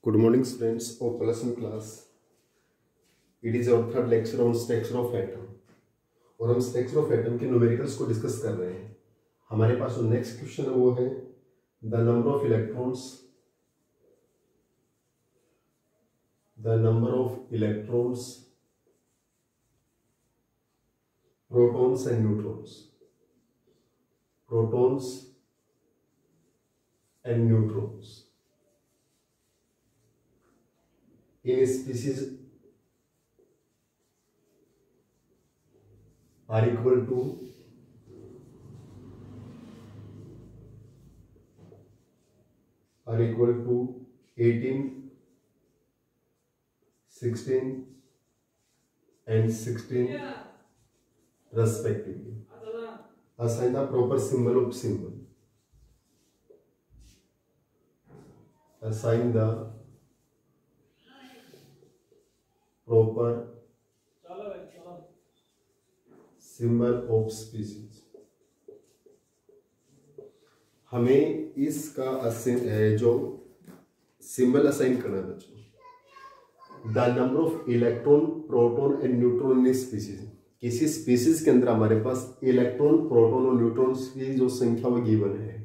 Good morning, students of +1 class. It is our third lecture on structure of atom. और हम structure of atom के numericals को discuss कर रहे हैं. हमारे पास जो नेक्स्ट क्वेश्चन है वो है the number of electrons protons and neutrons in a species are equal to 18, 16 and 16 respectively. Assign the proper symbol of symbol. Assign the proper symbol of species. हमें इसका जो सिंबल असाइन करना है बच्चों, the number of electron, proton and neutron in species. किसी species के अंदर हमारे पास इलेक्ट्रॉन, प्रोटॉन और न्यूट्रॉन्स की जो संख्या वो गिवन है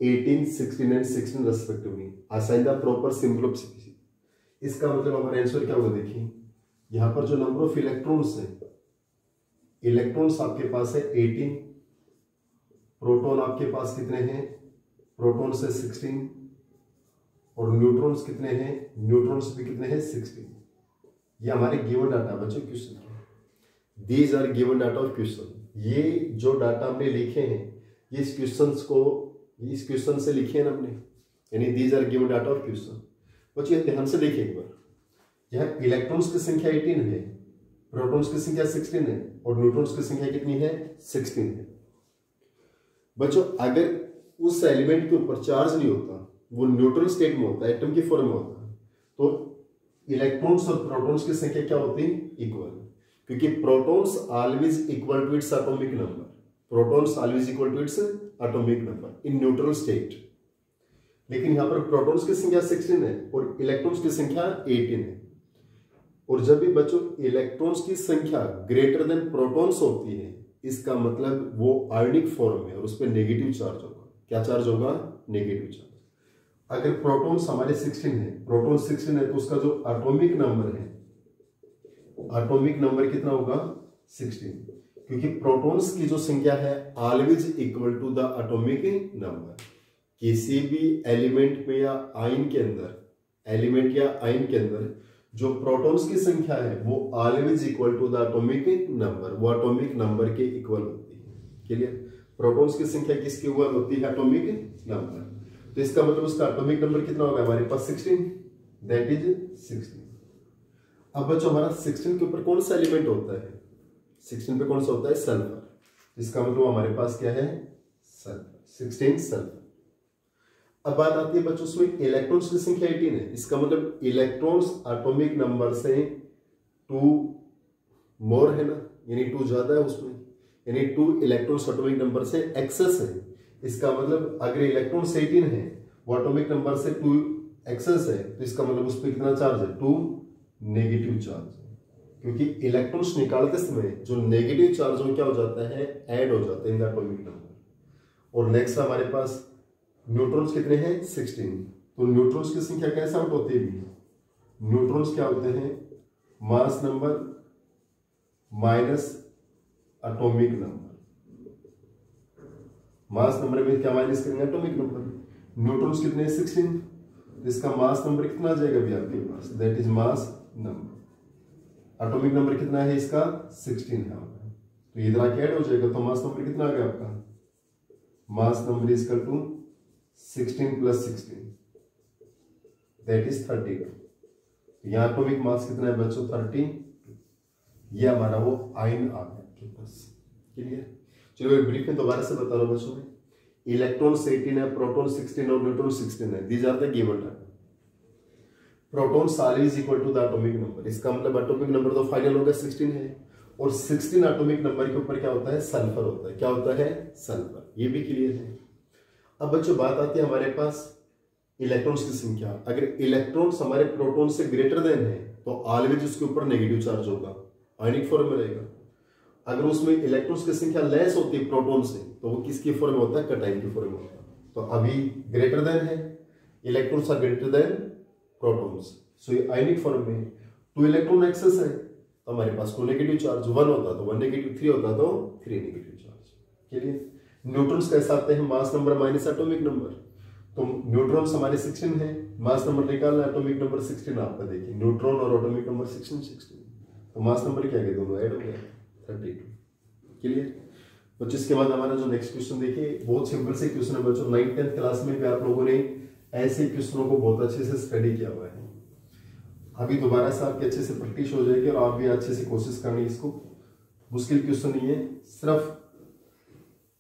18, 16 and 16 respectively. Assign the proper symbol of species. इसका मतलब हमारा आंसर क्या होगा, देखिए यहां पर जो नंबर ऑफ इलेक्ट्रॉन्स है, इलेक्ट्रॉन्स आपके पास है 18, प्रोटॉन आपके पास कितने हैं, प्रोटॉन्स है 16 और न्यूट्रॉन्स कितने हैं, न्यूट्रॉन्स भी कितने हैं 16. ये हमारे गिवन डाटा बच्चों क्वेश्चन के. These are given data of question. ये जो डाटा हमने लिखे हैं ये इस क्वेश्चन से लिखे हैं ना हमने, यानी these are given data of question. बच्चों ध्यान से देखिए एक बार, यह इलेक्ट्रॉन्स की संख्या 18 है, प्रोटॉन्स की संख्या 16 है और न्यूट्रॉन्स की संख्या कितनी है, 16 है. बच्चों अगर उस एलिमेंट के ऊपर चार्ज नहीं होता, वो न्यूट्रल स्टेट में होता है, एटम की फॉर्म में होता है, तो इलेक्ट्रॉन्स और प्रोटॉन्स की संख्या क्या होती है, इक्वल. क्योंकि protons always equal to its atomic number. Protons always equal to its atomic number in neutral state. लेकिन यहां पर प्रोटॉन्स की संख्या 16 है और इलेक्ट्रॉन्स की संख्या 18 है. और जब भी बच्चों इलेक्ट्रॉन्स की संख्या ग्रेटर देन प्रोटॉन्स होती है, इसका मतलब वो आयनिक फॉर्म है और उस पर नेगेटिव चार्ज होगा. क्या चार्ज होगा, नेगेटिव चार्ज. अगर प्रोटॉन्स हमारे 16 है, प्रोटॉन 16 है, तो उसका जो एटॉमिक नंबर है, एटॉमिक नंबर कितना होगा, 16. क्योंकि प्रोटॉन्स की जो संख्या है always equal to the atomic number. किसी भी एलिमेंट में या आयन के अंदर, एलिमेंट या आयन के अंदर जो प्रोटॉन्स की संख्या है वो always equal to the atomic number, वो एटॉमिक नंबर के इक्वल होती है. क्लियर. प्रोटॉन्स की संख्या किसके इक्वल होती है, एटॉमिक नंबर. तो इसका मतलब उसका एटॉमिक नंबर कितना होगा हमारे पास, 16, दैट इज 16. अब बच्चों हमारा 16 के ऊपर कौन सा एलिमेंट होता है, 16 पे कौन सा होता है, सल्फर. इसका मतलब हमारे पास क्या है, सल्फर, 16 सल्फर. अब बात आती है बच्चों उसमें इलेक्ट्रॉन्स की संख्या 18 है. इसका मतलब इलेक्ट्रॉन्स एटॉमिक नंबर से 2 मोर है ना, यानी 2 ज्यादा है उसमें, यानी 2 इलेक्ट्रॉन्स एटॉमिक नंबर से एक्सेस है. इसका मतलब अगर इलेक्ट्रॉन्स 18 है, वो एटॉमिक नंबर से 2 एक्सेस है, तो इसका मतलब उस पर कितना चार्ज है, 2 नेगेटिव चार्ज है. क्योंकि इलेक्ट्रॉन्स निकालते समय जो नेगेटिव चार्ज हो क्या हो जाता है, ऐड हो जाता है इन द एटॉमिक नंबर. और नेक्स्ट हमारे पास न्यूट्रॉन्स कितने हैं, 16. तो न्यूट्रॉन्स की संख्या कैसे आउट होती है, न्यूट्रॉन्स क्या होते हैं, mass number minus atomic number. Mass number में क्या माइनस करेंगे, एटॉमिक नंबर. न्यूट्रॉन्स कितने हैं, 16. इसका मास नंबर कितना आ जाएगा भी आपके पास, that is mass number. Atomic number कितना है इसका, 16 है. तो इधर आके ऐड हो जाएगा, तो मास नंबर कितना आ गया आपका, mass number is equal to 16 plus 16 that is 32. यहां एटॉमिक मास कितना है बच्चों, 30. ये हमारा वो आयन आ गया आपके पास. क्लियर. चलो एक ब्रीफ में दोबारा से बता रहा हूं बच्चों में. इलेक्ट्रॉन 18 है, प्रोटॉन 16 और न्यूट्रॉन 16 है. These are the given data. Proton always equal to the atomic number. इसका मतलब एटॉमिक नंबर तो फाइनल होगा 16 है, और 16 एटॉमिक नंबर के ऊपर क्या होता है, सल्फर होता है. क्या होता है, सल्फर. ये भी क्लियर है. अब बच्चों बात आती है हमारे पास इलेक्ट्रॉन्स की संख्या, अगर इलेक्ट्रॉन्स हमारे प्रोटॉन से ग्रेटर देन है तो ऑलवेज उसके ऊपर नेगेटिव चार्ज होगा, आयनिक फॉर्म में रहेगा। अगर उसमें इलेक्ट्रॉन्स की संख्या लेस होती है प्रोटॉन से तो वो किसकी फॉर्म में होता है, कैटायन की फॉर्म में होता है। तो अभी ग्रेटर देन है, electrons are greater than protons, so ये आयनिक फॉर्म में। 2 इलेक्ट्रॉन एक्सेस है तो हमारे पास 2 नेगेटिव चार्ज, 1 होता तो 1 नेगेटिव, 3 होता तो 3 नेगेटिव चार्ज। क्लियर। न्यूट्रॉन्स कैसे आते हैं, mass number minus atomic number. तो न्यूट्रॉन्स हमारे 16 है, मास नंबर निकालना, एटॉमिक नंबर 16 आपका देखिए, न्यूट्रॉन और एटॉमिक नंबर 16 तो मास नंबर क्या है, दोनों ऐड हो गया 32। क्लियर। तो जिसके बाद हमारा जो नेक्स्ट क्वेश्चन देखिए, बहुत सिंपल से क्वेश्चन है बच्चों, 9th 10th क्लास में भी आप लोगों ने ऐसे क्वेश्चनों को बहुत अच्छे से स्टडी किया हुआ है। अभी दोबारा से आपकी अच्छे से प्रैक्टिस हो जाएगी और आप भी अच्छे से कोशिश करनी, इसको मुश्किल क्वेश्चन नहीं है, सिर्फ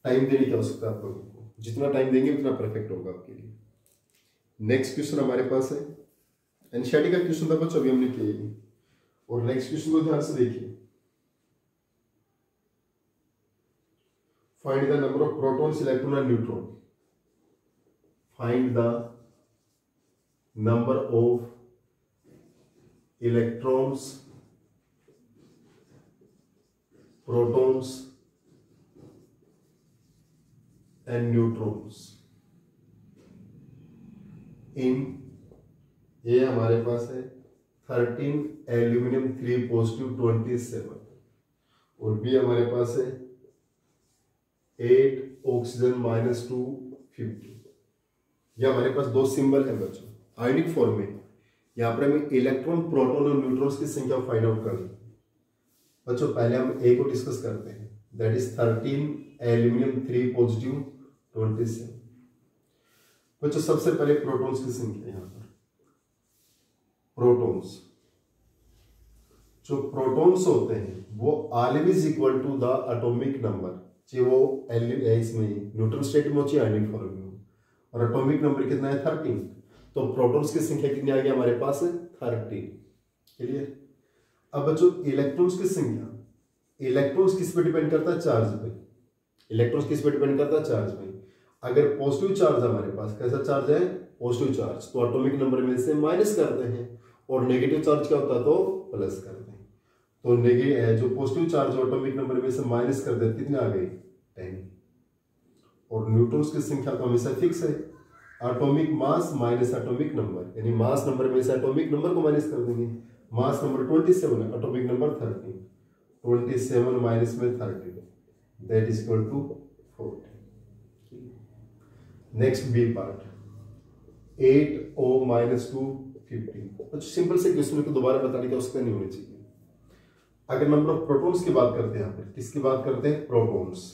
टाइम देने की आवश्यकता है आप लोगों को, जितना टाइम देंगे उतना परफेक्ट होगा आपके लिए। नेक्स्ट क्वेश्चन हमारे पास है एनसीईआरटी का क्वेश्चन था बच्चों, अभी हमने किया, और नेक्स्ट क्वेश्चन को ध्यान से देखिए। Find the number of protons, electron and neutron. Find the number of electrons, protons and neutrons इन, ये हमारे पास है 13 एल्यूमिनियम 3 पॉजिटिव 27, और बी हमारे पास है 8 ऑक्सीजन -2 50। यह हमारे पास दो सिंबल है बच्चों आयनिक फॉर्म में। यहां पर हमें इलेक्ट्रॉन, प्रोटॉन और न्यूट्रॉन्स की संख्या फाइंड आउट करनी बच्चों। पहले हम ए को डिस्कस करते हैं, दैट इज 13 एल्यूमिनियम 3 पॉजिटिव 27। बच्चों सबसे पहले प्रोटॉन्स की संख्या, यहां पर प्रोटॉन्स, जो प्रोटॉन्स होते हैं वो always equal to the atomic number, चाहे वो इसमें न्यूट्रल स्टेट में हो चाहे आयनिक फॉर्म में हो, और एटॉमिक नंबर कितना है 13, तो प्रोटॉन्स की संख्या कितनी आ गई हमारे पास है 13। क्लियर। अब बच्चों इलेक्ट्रॉन्स की संख्या, इलेक्ट्रॉन्स किस पे डिपेंड करता है, चार्ज पे। इलेक्ट्रॉन्स किस पे डिपेंड करता है, चार्ज पे। अगर पॉजिटिव चार्ज हमारे पास, कैसा चार्ज है, पॉजिटिव चार्ज, तो एटॉमिक नंबर में से माइनस करते हैं, और नेगेटिव चार्ज क्या होता है तो प्लस करते हैं। तो नेगेटिव जो पॉजिटिव चार्ज एटॉमिक नंबर में से माइनस कर देते, कितने आ गए 10। और न्यूट्रॉन्स की संख्या तो हमेशा फिक्स है, atomic mass minus atomic number, यानी मास नंबर में से एटॉमिक नंबर को माइनस कर देंगे। मास नंबर 27 है, एटॉमिक नंबर 13, 27 माइनस में 13, that is equal to 40। Next B part, 8O -2 50। Simple से क्वेश्चन को दोबारा बताने की आवश्यकता नहीं होनी चाहिए। अगर नंबर ऑफ प्रोटॉन्स की बात करते हैं, यहाँ पर किसकी बात करते हैं, प्रोटॉन्स,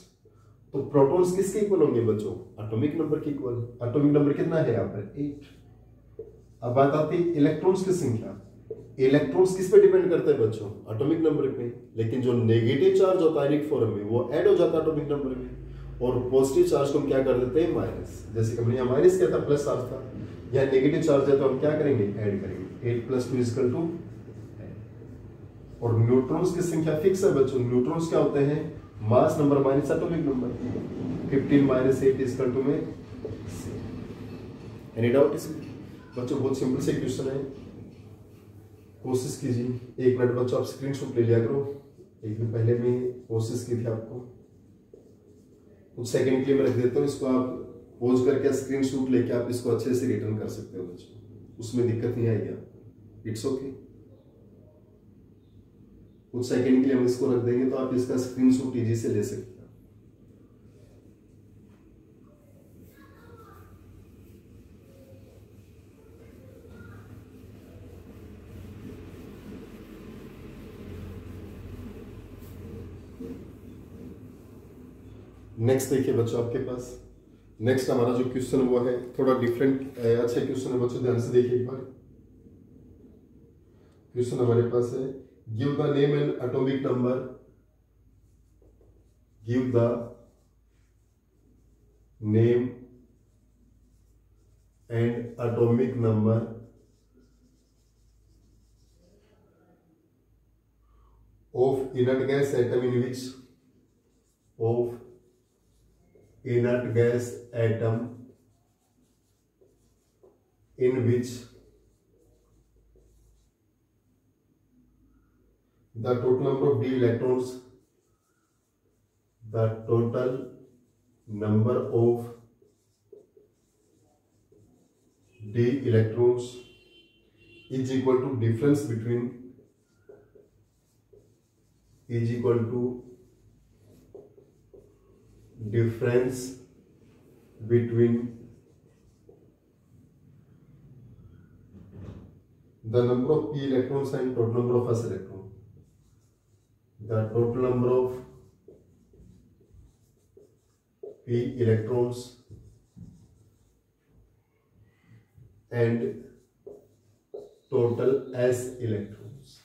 तो प्रोटॉन्स किसके इक्वल होंगे बच्चों, एटॉमिक नंबर के इक्वल। एटॉमिक नंबर कितना है यहाँ पर 8। अब बात आती है इलेक्ट्रॉन्स की संख्या। इलेक्ट्रॉन्स किस पे डिपेंड करते हैं बच्चों, एटॉमिक नंबर पे, लेकिन जो नेगेटिव चार्ज होता है आयनिक फॉर्म में वो ऐड हो जाता है एटॉमिक नंबर में, और पॉजिटिव चार्ज को हम क्या कर देते हैं माइनस। जैसे कि हमने यहाँ माइनस किया था, प्लस चार्ज था, या नेगेटिव चार्ज है तो हम क्या करेंगे, ऐड करेंगे। 8 + 2 = 10। और न्यूट्रॉन्स की संख्या फिक्स है बच्चों। न्यूट्रॉन्स क्या होते हैं, mass number minus atomic number, 15 - 8 = में 6। एनी डाउट इसमें बच्चों, बहुत सिंपल से क्वेश्चन है, कोशिश कीजिए। 1 मिनट बच्चों आप स्क्रीनशॉट ले लिया करो, एक दिन पहले में कोशिश की थी आपको, कुछ सेकंड के लिए मैं रख देता हूँ, इसको आप पॉज करके स्क्रीनशॉट लेके आप इसको अच्छे से रिटर्न कर सकते हो बच्चों, उसमें दिक्कत नहीं आएगी आपको, इट्स ओके। कुछ सेकंड के लिए हम इसको रख देंगे तो आप इसका स्क्रीनशॉट इजी से ले सकते हैं। नेक्स्ट देखिए बच्चों आपके पास, नेक्स्ट हमारा जो क्वेश्चन वो है थोड़ा डिफरेंट, अच्छा क्वेश्चन है बच्चों, ध्यान से देखिए एक बार। क्वेश्चन हमारे पास है, give the name and atomic number, give the name and atomic number of inert gas atom in which, of inert gas atom in which the total number of d electrons, the total number of d electrons is equal to difference between, is equal to difference between the number of p electrons and total number of s electrons. The total number of p electrons and total s electrons.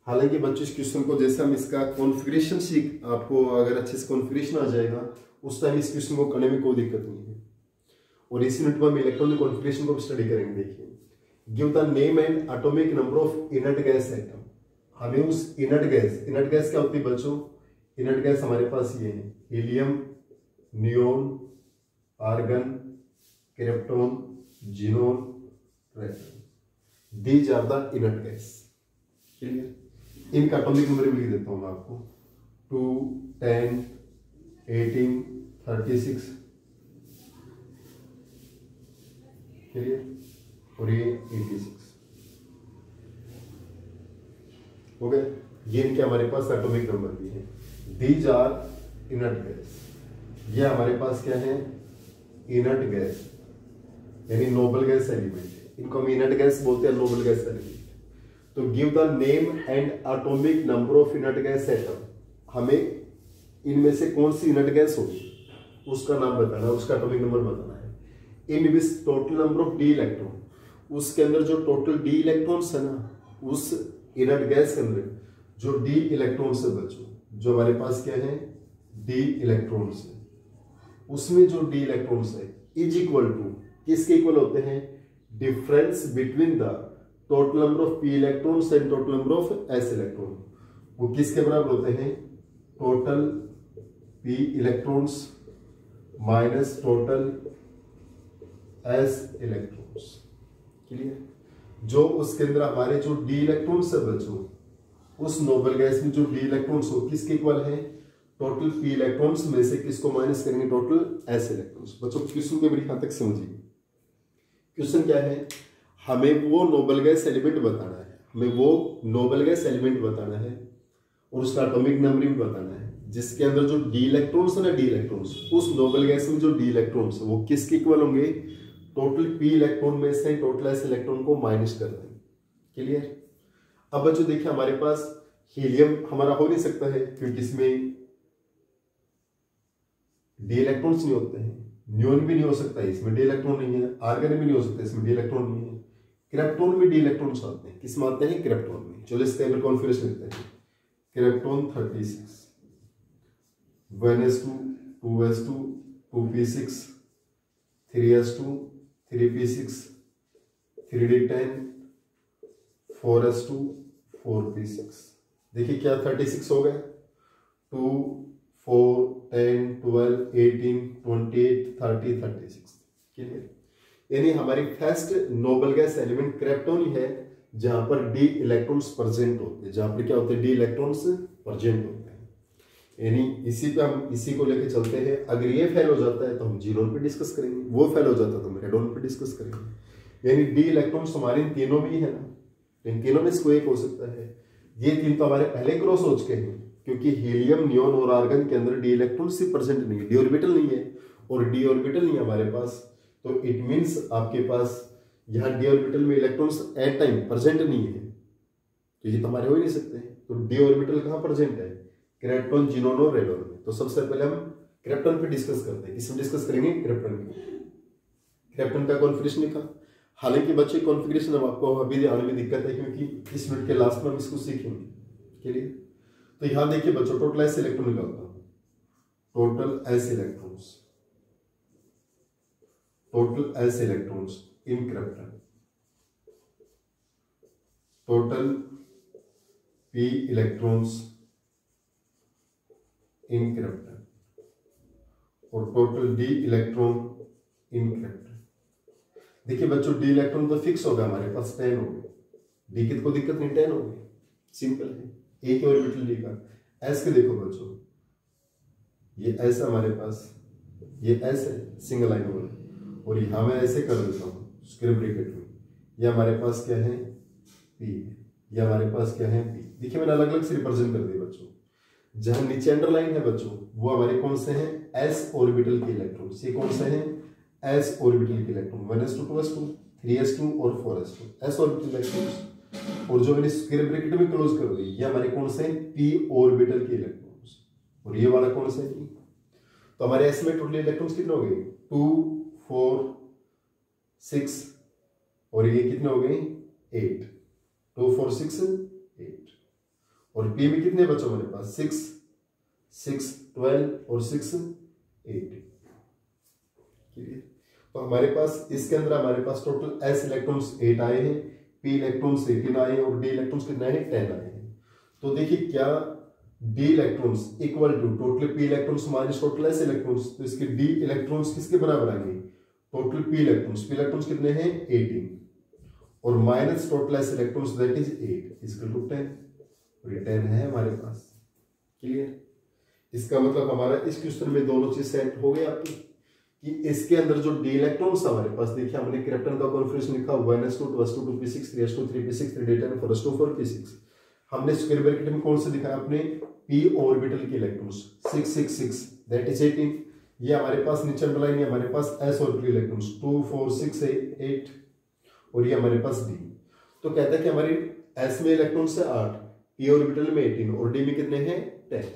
हालांकि बच्चों इस question को जैसे हम इसका configuration सीख, आपको अगर अच्छे से कॉन्फ़िगरेशन आ जाएगा उस टाइम इस क्वेश्चन को करने में कोई दिक्कत नहीं है। और इसी यूनिट में हम इलेक्ट्रॉनिक कॉन्फ़िगरेशन को भी स्टडी करेंगे। देखिए, give the name and atomic number of inert gas atom. हमें उस इनर्ट गैस क्या होती है बच्चों? इनर्ट गैस हमारे पास ये है, helium, neon, argon, krypton, xenon, radon. These are the inert gas. Clear? इनका एटॉमिक नंबर भी लिख देता हूं मैं आपको, 2, 10, 18, 36। क्लियर? और ये 86 हो गए। ये इनके हमारे पास एटॉमिक नंबर भी है। These are inert gas. ये हमारे पास क्या है? इनर्ट गैस, यानी नोबल गैस एलिमेंट। इनको हम इनर्ट गैस बोलते हैं, नोबल गैस एलिमेंट। तो give the name and atomic number of inert gas atom. हमें इनमें से कौन सी इनर्ट गैस होगी उसका नाम बताना है, उसका एटॉमिक नंबर बताना है। In which total number of d electron, उसके अंदर जो टोटल डी इलेक्ट्रॉन्स है ना, उस इनर्ट गैस के अंदर जो डी इलेक्ट्रॉन्स है बच्चों, जो हमारे पास क्या है? डी इलेक्ट्रॉन्स है, उसमें जो डी इलेक्ट्रॉन्स है इज इक्वल टू, किसके इक्वल होते हैं? Difference between the total number of P electrons and total number of S electron. वो किसके बराबर होते हैं? Total P electrons minus total S electrons. Clear? जो उसके अंदर हमारे जो डी इलेक्ट्रॉन्स है बच्चों, उस नोबल गैस में जो डी इलेक्ट्रॉन्स हो किसके इक्वल है? टोटल पी इलेक्ट्रॉन्स में से किसको माइनस करेंगे? Total S electrons. बच्चों क्वेश्चन को मेरी यहां तक समझिए। क्वेश्चन क्या है? हमें वो नोबल गैस एलिमेंट बताना है, हमें वो नोबल गैस एलिमेंट बताना है और उसका एटॉमिक नंबर भी बताना है, जिसके अंदर जो डी इलेक्ट्रॉन्स है ना, डी इलेक्ट्रॉन्स, उस नोबल गैस में जो डी इलेक्ट्रॉन्स है वो किसके इक्वल होंगे? टोटल पी इलेक्ट्रॉन में से टोटल एस इलेक्ट्रॉन को माइनस कर देंगे। क्लियर? अब बच्चों देखिए, हमारे पास हीलियम हमारा हो नहीं सकता है क्योंकि इसमें डी इलेक्ट्रॉन्स नहीं होते हैं। नियोन भी नहीं हो सकता है, इसमें डी इलेक्ट्रॉन नहीं है। आर्गन भी नहीं हो सकता, इसमें डी इलेक्ट्रॉन नहीं है। क्रिप्टॉन में डी इलेक्ट्रॉन्स आते हैं, किसमें आते हैं? क्रिप्टॉन में। चलो इसका एक कॉन्फिगरेशन लिखते हैं। Krypton 36, 1s2, 2s2, 2p6, 3s2, 3p6, 3d10, 4s2, 4p6। देखिए क्या 36 हो गए? 2, 4, 10, 12, 18, 28, 30, 36। क्लियर? यानी हमारी first noble gas element krypton ही है, जहां पर डी इलेक्ट्रॉन्स प्रेजेंट होते हैं। जहां पर क्या होते हैं? डी इलेक्ट्रॉन्स प्रेजेंट होते हैं। यानी इसी पे हम इसी को लेके चलते हैं। अगर ये फेल हो जाता है तो हम जीनोन पे डिस्कस करेंगे, वो फेल हो जाता है तो हम रेडोन पे डिस्कस करेंगे। यानी डी इलेक्ट्रॉन्स हमारे इन तीनों में ही है ना, इन तीनों में से कोई एक हो सकता है। ये तीन तो हमारे पहले क्रॉस हो चुके हैं, क्योंकि हीलियम, नियोन और आर्गन के अंदर डी इलेक्ट्रॉन सिर्फ प्रेजेंट नहीं है, डी ऑर्बिटल नहीं है, और डी ऑर्बिटल नहीं है हमारे पास। तो इट मींस आपके पास यहाँ डी ऑर्बिटल में इलेक्ट्रॉन्स एट टाइम प्रेजेंट नहीं है, तो ये तो हमारे हो ही नहीं सकते। तो डी ऑर्बिटल कहाँ प्रेजेंट है? क्रिप्टॉन, जिनोन और रेडोन में। तो सबसे पहले हम क्रिप्टॉन पे डिस्कस करते हैं। किसमें डिस्कस करेंगे? क्रिप्टॉन पे। क्रिप्टॉन का कॉन्फिगरेशन लिखा। हालांकि बच्चे कॉन्फिगरेशन अब आपको अभी आने में दिक्कत है, क्योंकि इस मिनट के लास्ट में हम इसको सीखेंगे। क्लियर? तो यहां देखिए बच्चों, टोटल एस इलेक्ट्रॉन निकालता हूं। Total S electrons, total S electrons in krypton, total P electrons in krypton और total d electron in krypton. देखिए बच्चों, डी इलेक्ट्रॉन तो फिक्स होगा हमारे पास, 10 हो गए। डी की कोई दिक्कत नहीं, 10 हो गए, सिंपल है। एक ऑर्बिटल डी का एस के देखो बच्चों, ये एस हमारे पास, ये एस है सिंगल लाइन वाला, और यहां मैं ऐसे कर देता हूँ स्क्वायर ब्रैकेट में, ये हमारे पास क्या है पी, ये हमारे पास क्या है पी। देखिए मैंने अलग अलग से रिप्रेजेंट कर दिया बच्चों। जहां नीचे अंडरलाइन है बच्चों वो हमारे कौन से हैं, एस ऑर्बिटल के इलेक्ट्रॉन। ये कौन से हैं, एस ऑर्बिटल के इलेक्ट्रॉन, 1s2 2s2 3s2 और 4s2 एस ऑर्बिटल इलेक्ट्रॉन्स। और जो मैंने स्क्वायर ब्रैकेट में क्लोज कर दी ये हमारे कौन से हैं, पी ऑर्बिटल के इलेक्ट्रॉन्स। और ये वाला कौन सा है, तो हमारे एस में टोटल इलेक्ट्रॉन्स कितने हो गए, 2 4 6, और ये कितने हो गए 8, 2 4 6 8। और पी में कितने बच्चों हमारे पास, 6 6 12 और 6 8। तो हमारे पास इसके अंदर हमारे पास टोटल एस इलेक्ट्रॉन्स 8 आए हैं, पी इलेक्ट्रॉन्स 18 आए हैं, और डी इलेक्ट्रॉन्स कितने हैं, 10 आए हैं। तो देखिए क्या D electrons equal to total P electrons minus total S electrons, तो इसके डी इलेक्ट्रॉन्स किसके बराबर आएंगे, total P electrons. P electrons कितने हैं 18, और minus total S electrons that is 8 equal to 10, और ये 10 है हमारे पास। क्लियर, इसका मतलब हमारा इस क्वेश्चन में दोनों चीज सेट हो गई आपकी, कि इसके अंदर जो डी इलेक्ट्रॉन्स हमारे पास, देखिए हमने क्रिप्टन का कॉन्फिगरेशन लिखा 1s2 2s2 2p6 3s2 3p6 3d10 4s2 4p6। हमने स्क्वायर ब्रैकेट में कौन से दिखाया अपने, पी ऑर्बिटल के इलेक्ट्रॉन्स 6 6 6 दैट इज 18। ये हमारे पास नीचे अंडरलाइन है हमारे पास एस ऑर्बिटल इलेक्ट्रॉन्स 2 4 6 8, और ये हमारे पास डी। तो कहता है कि हमारी एस में इलेक्ट्रॉन्स है 8, पी ऑर्बिटल में 18, और डी में कितने हैं 10।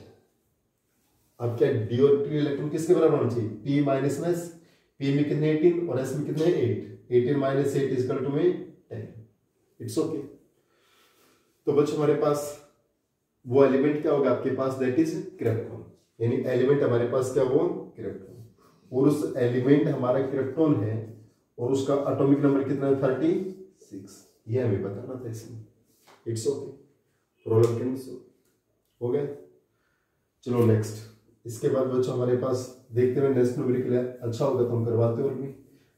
अब क्या डी ऑर्बिटल इलेक्ट्रॉन किसके बराबर होना चाहिए, पी माइनस में एस। पी में कितने 18 और एस में कितने 8, 18 माइनस 8 इज इक्वल टू में 10। It's okay. तो बच्चों हमारे पास वो एलिमेंट क्या होगा आपके पास, दैट इज क्रिप्टॉन। यानी एलिमेंट हमारे पास क्या हो, क्रिप्टॉन, और उस एलिमेंट हमारा क्रिप्टॉन है, और उसका एटॉमिक नंबर कितना है 36। ये हमें बताना था इसमें। It's okay, problem can solve हो गया। चलो नेक्स्ट, इसके बाद बच्चों हमारे पास देखते हुए नेक्स्ट न्यूमेरिकल है, अच्छा होगा तो हम करवाते और भी,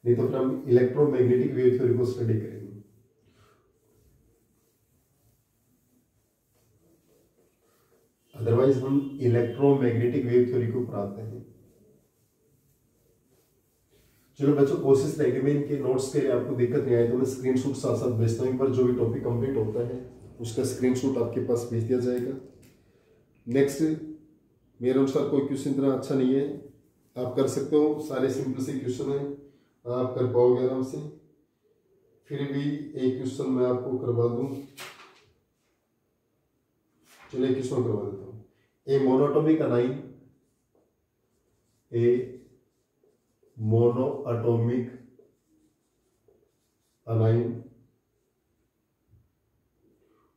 नहीं तो फिर हम इलेक्ट्रोमैग्नेटिक वेव थ्योरी को स्टडी करेंगे। अदरवाइज हम इलेक्ट्रोमैग्नेटिक वेव थ्योरी को पढ़ाते हैं। चलो बच्चों कोशिश रहेगी मैं इनके नोट्स के लिए आपको दिक्कत नहीं आए तो मैं स्क्रीनशॉट साथ साथ भेजता हूँ, पर जो भी टॉपिक कंप्लीट होता है उसका स्क्रीनशॉट आपके पास भेज दिया जाएगा। नेक्स्ट, मेरे अनुसार कोई क्वेश्चन इतना अच्छा नहीं है, आप कर सकते हो, सारे सिंपल से क्वेश्चन है, आप कर पाओगे आराम से। फिर भी एक क्वेश्चन मैं आपको करवा दूं, चलिए एक क्वेश्चन करवा देता हूं। A monatomic anion, a monoatomic anion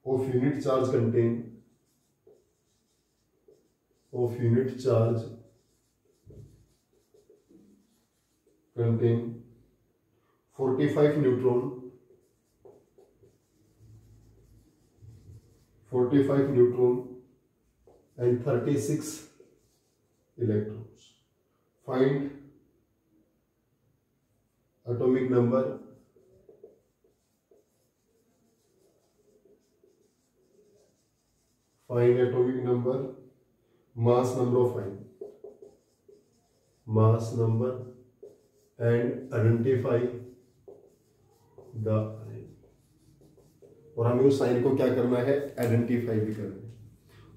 of unit charge contain contain 45 neutron and 36 electrons. Find atomic number mass number and identify the, और हमें उस साइन को क्या करना है, आइडेंटिफाई भी करना है,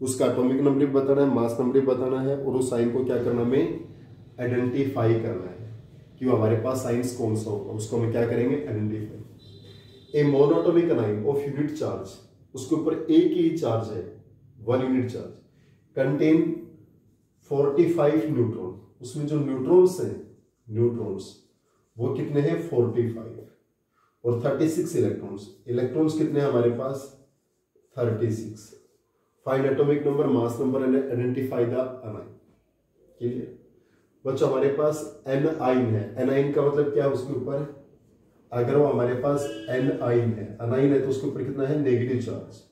उसका एटॉमिक नंबर भी बताना है, मास नंबर भी बताना है, और उस साइन को क्या करना हमें, आइडेंटिफाई करना है कि वो हमारे पास साइंस कौन सा होगा, उसको हम क्या करेंगे, identify. A monoatomic anion of unit charge, उसके ऊपर एक ही चार्ज है, 1 यूनिट चार्ज, कंटेन 45 न्यूट्रॉन, उसमें जो न्यूट्रॉन्स हैं, न्यूट्रॉन्स वो कितने हैं 45, और 36 इलेक्ट्रॉन्स कितने हैं हमारे पास 36। Find atomic number, mass number and identify the anion. Clear बच्चों, हमारे पास एन आइन है, एन आइन का मतलब क्या है, उसके ऊपर अगर वो हमारे पास एन आइन है, अनाइन है, तो उसके ऊपर कितना है नेगेटिव चार्ज,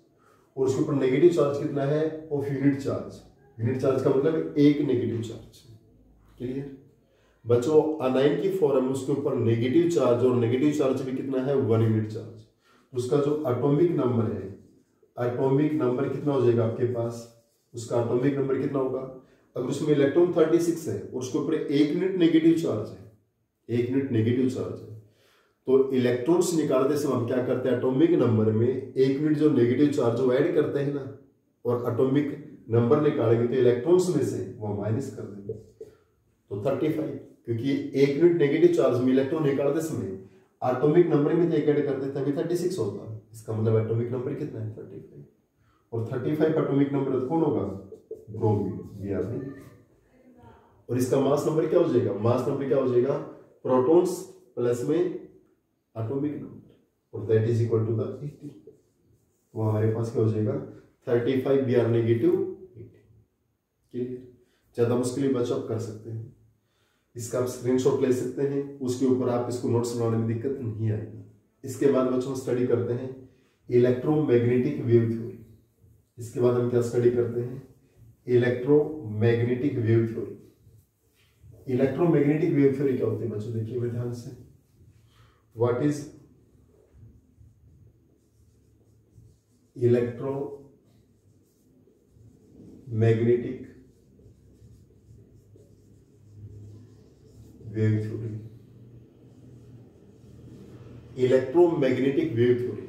और उसके ऊपर नेगेटिव चार्ज कितना है of unit charge. Unit charge का मतलब एक नेगेटिव चार्ज। क्लियर, बच्चों अनाइन की फॉर्म उसके ऊपर नेगेटिव चार्ज, और नेगेटिव चार्ज भी कितना है 1 यूनिट चार्ज। उसका जो एटॉमिक नंबर है, एटॉमिक नंबर कितना हो जाएगा आपके पास, उसका एटॉमिक नंबर कितना होगा, अगर उसमें इलेक्ट्रॉन 36 है और उसके ऊपर 1 यूनिट नेगेटिव चार्ज है, 1 यूनिट नेगेटिव चार्ज है, तो इलेक्ट्रॉन्स निकालते समय हम क्या करते हैं, एटॉमिक नंबर में 1 यूनिट जो नेगेटिव चार्ज वो ऐड करते हैं ना, और एटॉमिक नंबर निकालेंगे तो इलेक्ट्रॉन्स में से वो माइनस कर देंगे, तो 35, क्योंकि 1 यूनिट नेगेटिव चार्ज में इलेक्ट्रॉन निकालते समय एटॉमिक नंबर में तो 1 ऐड करते तभी 36 होता है। इसका मतलब एटॉमिक नंबर कितना है 35, और 35 एटॉमिक नंबर कौन होगा, ब्रोमीन, Br। और इसका मास नंबर क्या हो जाएगा, मास नंबर क्या हो जाएगा, प्रोटॉन्स प्लस में एटॉमिक नंबर, और that is equal to the 80। तो हमारे पास क्या हो जाएगा 35 Br नेगेटिव 80। क्लियर, ज्यादा मुश्किल बच्चों आप कर सकते हैं, इसका आप स्क्रीनशॉट ले सकते हैं, उसके ऊपर आप इसको नोट्स बनाने में दिक्कत नहीं आएगी। इसके बाद बच्चों स्टडी करते हैं इलेक्ट्रोमैग्नेटिक वेव थ्योरी। इसके बाद हम क्या स्टडी करते हैं, electromagnetic wave theory. Electromagnetic wave theory क्या होती है बच्चों, देखिए मेरे ध्यान से, what is electromagnetic wave theory. Electromagnetic wave theory,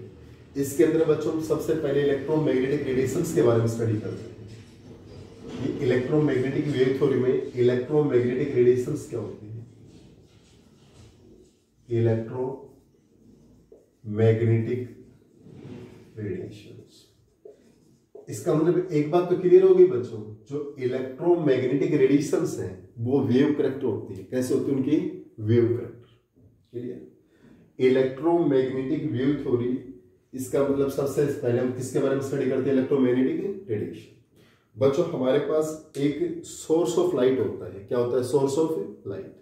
इसके अंदर बच्चों हम सबसे पहले इलेक्ट्रोमैग्नेटिक रेडिएशंस के बारे में स्टडी करते हैं। ये इलेक्ट्रोमैग्नेटिक वेव थ्योरी में इलेक्ट्रोमैग्नेटिक रेडिएशंस क्या होती है, इलेक्ट्रोमैग्नेटिक रेडिएशंस। इसका मतलब एक बात तो क्लियर होगी बच्चों, जो इलेक्ट्रोमैग्नेटिक रेडिएशंस हैं वो वेव करेक्टर होती है। कैसे होती है उनकी, wave character. Clear, electromagnetic wave theory, इसका मतलब सबसे पहले हम किसके बारे में स्टडी करते हैं, इलेक्ट्रोमैग्नेटिक रेडिएशन। बच्चों हमारे पास एक सोर्स ऑफ लाइट होता है, क्या होता है, source of light.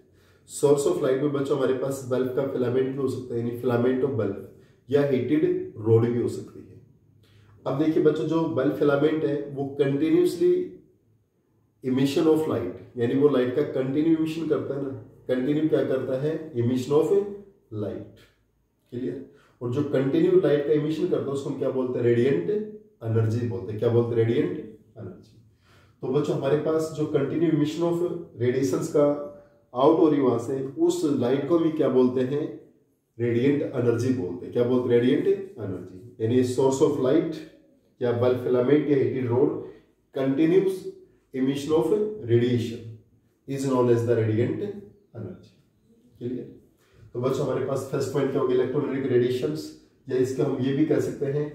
Source of light में बच्चों हमारे पास बल्ब का फिलामेंट भी हो सकता है, यानी फिलामेंट ऑफ बल्ब, या हीटेड रोड भी हो सकती है। अब देखिए बच्चों, जो बल्ब फिलामेंट है वो कंटिन्यूसली इमिशन ऑफ लाइट, यानी वो लाइट का कंटिन्यू इमिशन करता है ना, कंटिन्यू क्या करता है, इमिशन ऑफ लाइट। क्लियर, और जो कंटिन्यू लाइट का इमिशन करता है उसको हम क्या बोलते हैं, रेडिएंट एनर्जी बोलते हैं। क्या बोलते हैं, रेडिएंट एनर्जी। तो बच्चों हमारे पास जो कंटिन्यू इमिशन ऑफ रेडिएशंस का आउट हो रही वहां से, उस लाइट को भी क्या बोलते हैं, रेडिएंट एनर्जी बोलते हैं। क्या बोलते हैं, रेडिएंट एनर्जी। यानी सोर्स ऑफ लाइट या बल्ब फिलामेंट या heated rod continuous emission of radiation is known as the radiant energy. Clear, तो बच्चों हमारे पास फर्स्ट पॉइंट क्या होगा, इलेक्ट्रोमैग्नेटिक रेडिएशंस, या इसके हम ये भी कह सकते हैं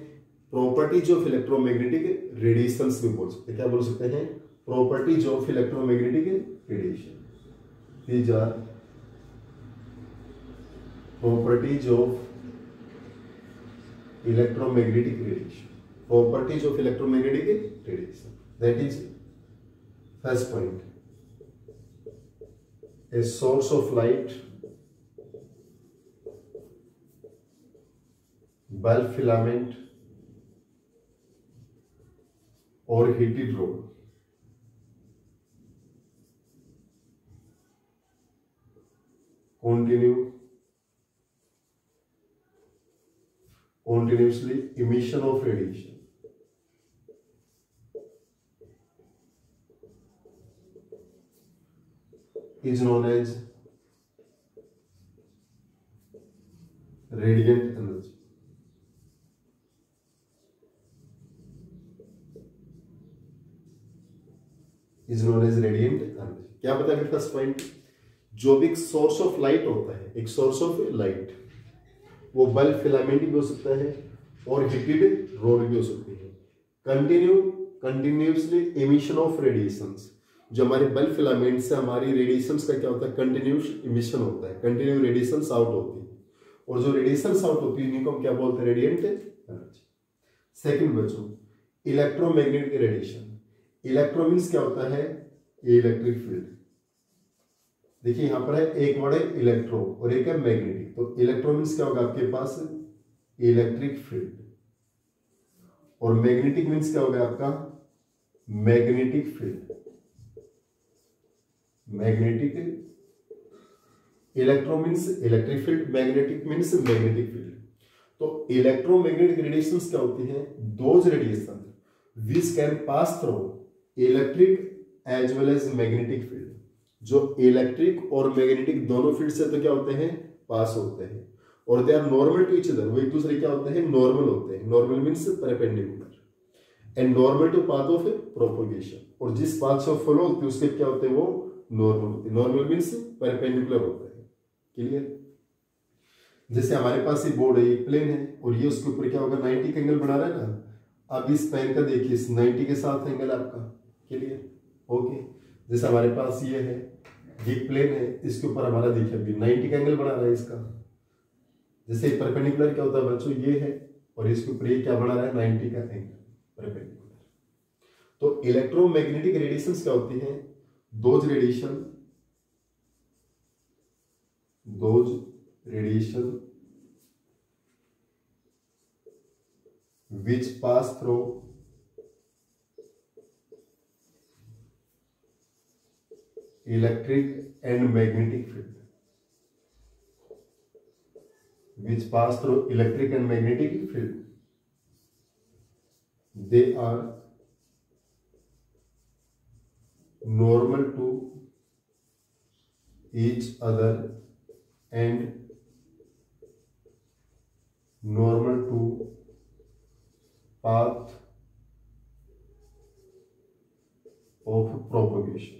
प्रॉपर्टीज ऑफ इलेक्ट्रोमैग्नेटिक रेडिएशंस भी बोल सकते हैं। क्या बोल सकते हैं, properties of electromagnetic radiation. These are properties of electromagnetic radiation, properties of electromagnetic radiation. That is first point, a source of light, bulb filament or heated rod continuously emission of radiation is known as radiant energy. Is known as radiant energy. क्या पता है first point, जो भी एक source of light होता है, एक source of light, वो बल्ब फिलामेंट भी हो सकता है और हीटेड रोड भी हो सकती है। कंटिन्यूसली इमिशन ऑफ रेडिएशंस, जो हमारे बल्ब फिलामेंट से हमारी रेडिएशंस का क्या होता है, कंटिन्यूस इमिशन होता है, कंटिन्यू रेडिएशंस आउट होती है, और जो रेडिएशंस आउट होती है इनको हम क्या बोलते हैं, रेडिएंट एनर्जी। सेकंड बच्चों, इलेक्ट्रोमैग्नेटिक रेडिएशन। इलेक्ट्रो मींस क्या होता है, इलेक्ट्रिक फील्ड। देखिए यहां पर है, एक वर्ड है इलेक्ट्रो और एक है मैग्नेटिक। तो इलेक्ट्रो मींस क्या होगा आपके पास, इलेक्ट्रिक फील्ड, और मैग्नेटिक मींस क्या होगा आपका, magnetic field, magnetic electro means electric field, magnetic means magnetic field. तो इलेक्ट्रोमैग्नेटिक रेडिएशंस क्या होती हैं? Those radiation which can pass through electric as well as magnetic field, जो इलेक्ट्रिक और मैग्नेटिक दोनों फील्ड से तो क्या होते हैं? पास होते हैं, और they are normal to each other, वो एक दूसरे क्या होते हैं? नॉर्मल होते हैं। Normal means perpendicular and normal to path of propagation, और जिस पाथ से फॉलो होते हैं उसके क्या होते हैं? वो नॉर्मल होते हैं। नॉर्मल मीन्स परपेंडिकुलर होता है। क्लियर? जैसे हमारे पास ये बोर्ड है, एक प्लेन है, और ये उसके ऊपर क्या होगा? 90 का एंगल बना रहा है ना। अब इस पेन का देखिए, इस 90 के साथ एंगल आपका। क्लियर? ओके। जैसे हमारे पास ये है, ये प्लेन है, इसके ऊपर हमारा देखिए अभी 90 का एंगल बना रहा है इसका। जैसे परपेंडिकुलर क्या होता है बच्चों? ये है, और इसके ऊपर ये क्या बना रहा है? 90 का एंगल परपेंडिकुलर। तो इलेक्ट्रोमैग्नेटिक रेडिएशंस क्या होती हैं? Those radiation which pass through electric and magnetic field, they are normal to each other and normal to path of propagation,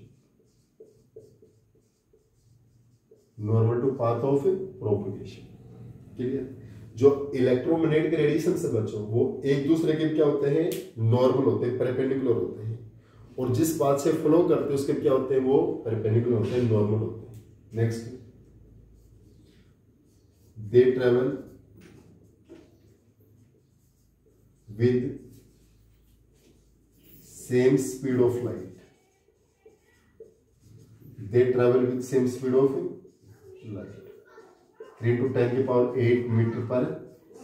clear? जो इलेक्ट्रोमैग्नेटिक रेडिएशन से बच्चों, वो एक दूसरे के क्या होते हैं? नॉर्मल होते हैं, परपेंडिकुलर होते हैं, और जिस पाथ से फ्लो करते हैं उसके क्या होते हैं? वो परपेंडिकुलर होते हैं, नॉर्मल होते हैं। Next, they travel with same speed of light, they travel with same speed of light, 3 to 10 की पावर 8 मीटर पर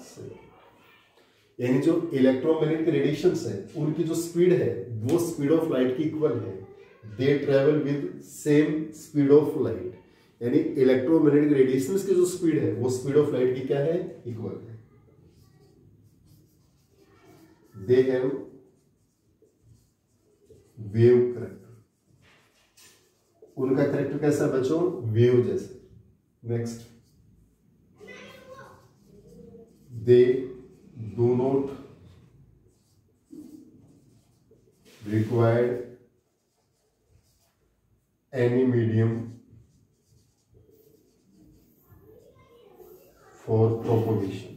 सेकेंड। यानी जो इलेक्ट्रोमैग्नेटिक रेडिएशंस है उनकी जो स्पीड है वो स्पीड ऑफ लाइट की इक्वल है। They travel with same speed of light, यानी इलेक्ट्रोमैग्नेटिक रेडिएशंस की जो स्पीड है वो स्पीड ऑफ लाइट की क्या है? इक्वल है। They have wave character, उनका करेक्टर कैसा है बच्चों? वेव जैसे। Next, they do not require any medium for propagation,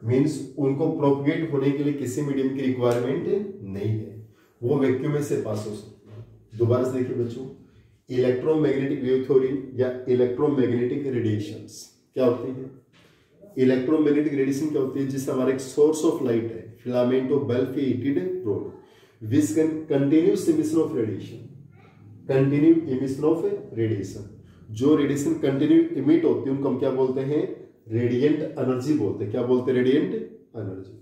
means उनको प्रोपगेट होने के लिए किसी मीडियम की रिक्वायरमेंट नहीं है, वो वैक्यूम में से पास हो सकते हैं। दोबारा से देखिए बच्चों, इलेक्ट्रोमैग्नेटिक वेव थ्योरी या इलेक्ट्रोमैग्नेटिक रेडिएशंस क्या होती है? इलेक्ट्रोमैग्नेटिक रेडिएशन क्या होती है? जिससे हमारा एक सोर्स ऑफ लाइट है, filament of bulb heated road, which can continuous emission of radiation, जो रेडिएशन कंटिन्यू इमिट होती है उनको हम क्या बोलते हैं? रेडिएंट एनर्जी बोलते हैं। क्या बोलते हैं? Radiant energy.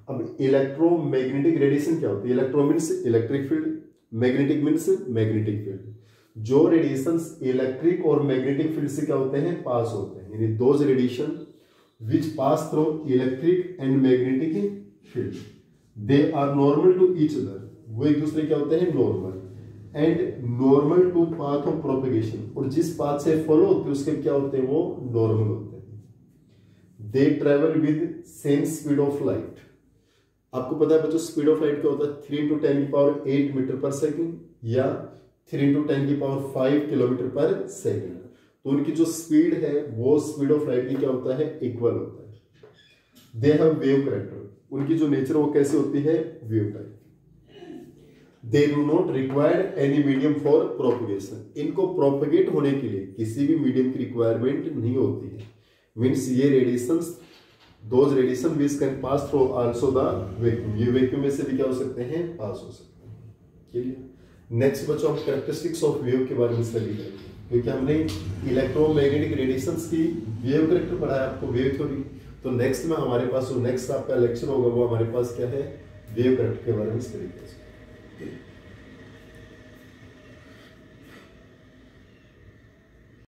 अब इलेक्ट्रोमैग्नेटिक रेडिएशन क्या होती है? Electro means electric field, magnetic means magnetic field. जो रेडिएशंस इलेक्ट्रिक और मैग्नेटिक फील्ड से क्या होते हैं? पास होते हैं, यानी those radiation which pass through electric and magnetic field, they are normal to each other, वो एक दूसरे क्या होते हैं? Normal, and normal to path of propagation, और जिस पाथ से फॉलो होते हैं उसके क्या होते हैं? वो नॉर्मल होते हैं। They travel with same speed of light. आपको पता है बच्चों स्पीड ऑफ लाइट क्या होता है? 3 to 10 की पावर 8 मीटर पर सेकेंड या 3 to 10 की पावर 5 किलोमीटर पर सेकेंड। तो उनकी जो स्पीड है वो स्पीड ऑफ लाइट की क्या होता है? इक्वल होता है। दे हैव वेव कैरेक्टर, उनकी जो नेचर वो कैसे होती है? Wave type. They do not require any medium for propagation, इनको प्रोपगेट होने के लिए किसी भी मीडियम की रिक्वायरमेंट नहीं होती है। मीन्स ये radiations, those radiation which can pass through also the vacuum, ये वैक्यूम में से भी क्या हो सकते हैं? पास हो सकते हैं। क्लियर? नेक्स्ट बच्चों हम कैरेक्टरिस्टिक्स ऑफ वेव के बारे में स्टडी करेंगे, क्योंकि हमने इलेक्ट्रोमैग्नेटिक रेडिएशंस की वेव कैरेक्टर पढ़ा है आपको, वेव थ्योरी। तो नेक्स्ट में हमारे पास जो नेक्स्ट आपका लेक्चर होगा वो हमारे पास क्या है? वेव करंट के बारे में इस तरीके से।